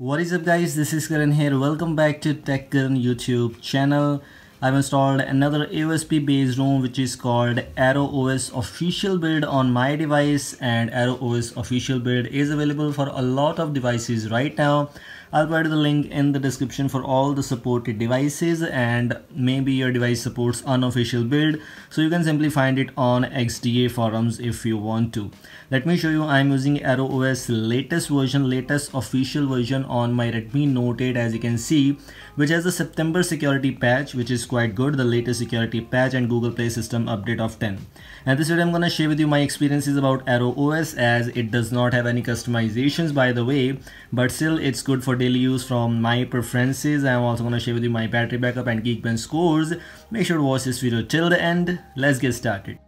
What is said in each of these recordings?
What is up guys, this is Karan here. Welcome back to Tech Karan YouTube channel. I've installed another AOSP based ROM which is called ArrowOS official build on my device, and ArrowOS official build is available for a lot of devices right now. I'll provide the link in the description for all the supported devices, and maybe your device supports unofficial build, so you can simply find it on XDA forums if you want to. Let me show you. I'm using ArrowOS latest official version on my Redmi Note 8, as you can see, which has the September security patch, which is quite good, the latest security patch, and Google Play system update of 10. And this video I'm gonna share with you my experiences about ArrowOS, as it does not have any customizations by the way, but still it's good for daily use from my preferences. I'm also gonna share with you my battery backup and Geekbench scores. Make sure to watch this video till the end. Let's get started.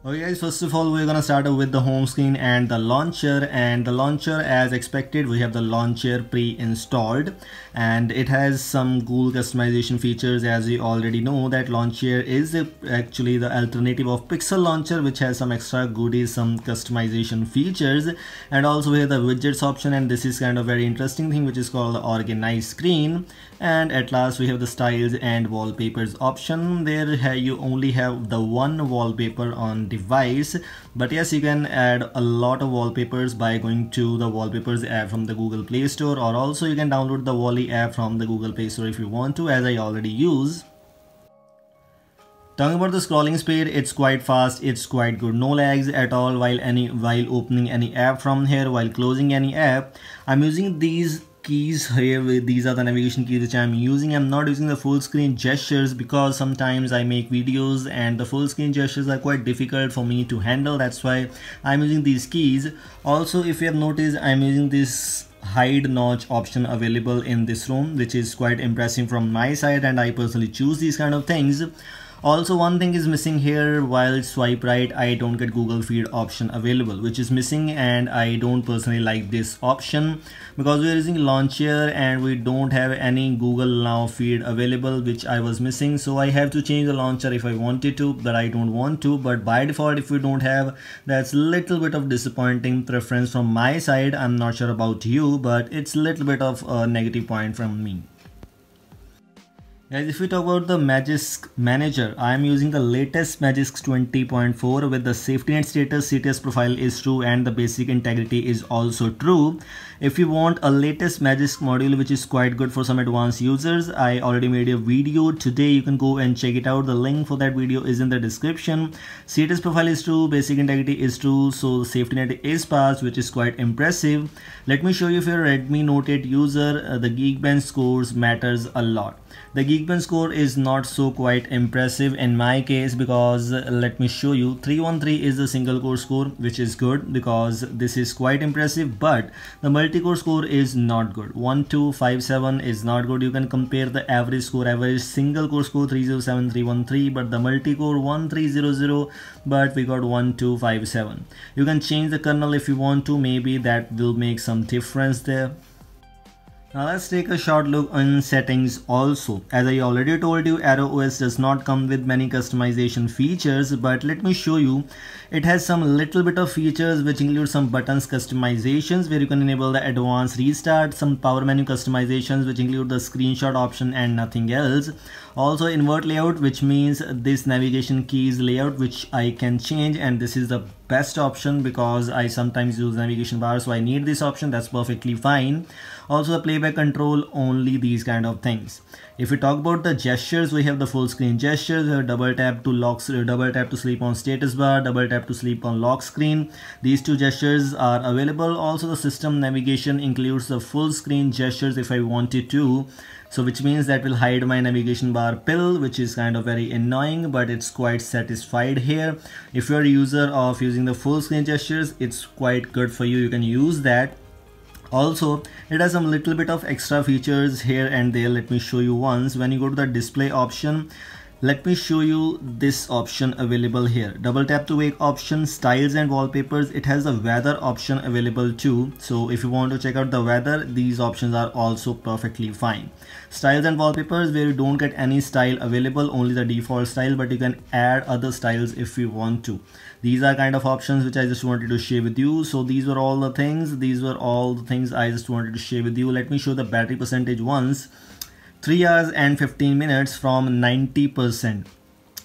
Okay guys, first of all we're gonna start with the home screen and the launcher. And the launcher, as expected, we have the launcher pre-installed, and it has some cool customization features. As you already know that launcher is actually the alternative of Pixel launcher, which has some extra goodies, some customization features. And also we have the widgets option, and this is kind of very interesting thing, which is called the organized screen. And at last we have the styles and wallpapers option. There you only have the one wallpaper on device, but yes, you can add a lot of wallpapers by going to the wallpapers app from the Google Play Store, or also you can download the Wally app from the Google Play Store if you want to, as I already use. Talking about the scrolling speed, it's quite fast, it's quite good, no lags at all while opening any app from here. While closing any app, I'm using these keys here. These are the navigation keys which I'm using. I'm not using the full screen gestures because sometimes I make videos and the full screen gestures are quite difficult for me to handle. That's why I'm using these keys. Also, if you have noticed, I'm using this hide notch option available in this ROM, which is quite impressive from my side, and I personally choose these kind of things. Also, one thing is missing here. While swipe right, I don't get Google Feed option available, which is missing, and I don't personally like this option because we are using launcher and we don't have any Google Now feed available, which I was missing. So I have to change the launcher if I wanted to, but I don't want to. But by default, if we don't have, that's a little bit of disappointing preference from my side. I'm not sure about you, but it's a little bit of a negative point from me. Guys, if we talk about the Magisk Manager, I am using the latest Magisk 20.4 with the safety net status, CTS profile is true, and the basic integrity is also true. If you want a latest Magisk module which is quite good for some advanced users, I already made a video today. You can go and check it out. The link for that video is in the description. CTS profile is true, basic integrity is true, so the safety net is passed, which is quite impressive. Let me show you, if you're a Redmi Note 8 user, the Geekbench scores matters a lot. The Geekbench score is not so quite impressive in my case because let me show you. 313 is the single core score, which is good because this is quite impressive, but the multi-core score is not good. 1257 is not good. You can compare the average score, average single core score 307313, but the multi-core 1300, but we got 1257. You can change the kernel if you want to, maybe that will make some difference there. Now let's take a short look on settings also. As I already told you, ArrowOS does not come with many customization features, but let me show you. It has some little bit of features which include some buttons customizations where you can enable the advanced restart, some power menu customizations which include the screenshot option and nothing else. Also invert layout, which means this navigation keys layout which I can change, and this is the best option because I sometimes use navigation bar, so I need this option. That's perfectly fine. Also the playback control, only these kind of things. If we talk about the gestures, we have the full screen gestures. We have double tap to lock, double tap to sleep on status bar, double tap to sleep on lock screen. These two gestures are available. Also the system navigation includes the full screen gestures if I wanted to, so which means that will hide my navigation bar pill, which is kind of very annoying, but it's quite satisfied here. If you're a user of using the full screen gestures, it's quite good for you. You can use that. Also, it has some little bit of extra features here and there. Let me show you once. When you go to the display option, Let me show you this option available here. Double tap to wake option, styles and wallpapers. It has the weather option available too. So if you want to check out the weather, these options are also perfectly fine. Styles and wallpapers, where you don't get any style available, only the default style, but you can add other styles if you want to. These are kind of options which I just wanted to share with you. So these were all the things. These were all the things I just wanted to share with you. Let me show the battery percentage once. 3 hours and 15 minutes from 90%,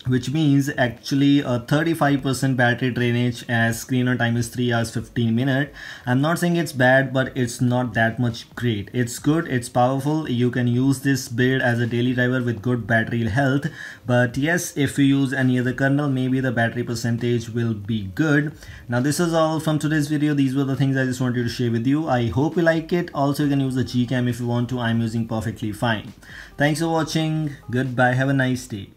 which means actually a 35% battery drainage, as screen on time is 3 hours 15 minutes. I'm not saying it's bad, but it's not that much great. It's good, it's powerful. You can use this build as a daily driver with good battery health. But yes, if you use any other kernel, maybe the battery percentage will be good. Now this is all from today's video. These were the things I just wanted to share with you. I hope you like it. Also, you can use the Gcam if you want to. I'm using perfectly fine. Thanks for watching. Goodbye. Have a nice day.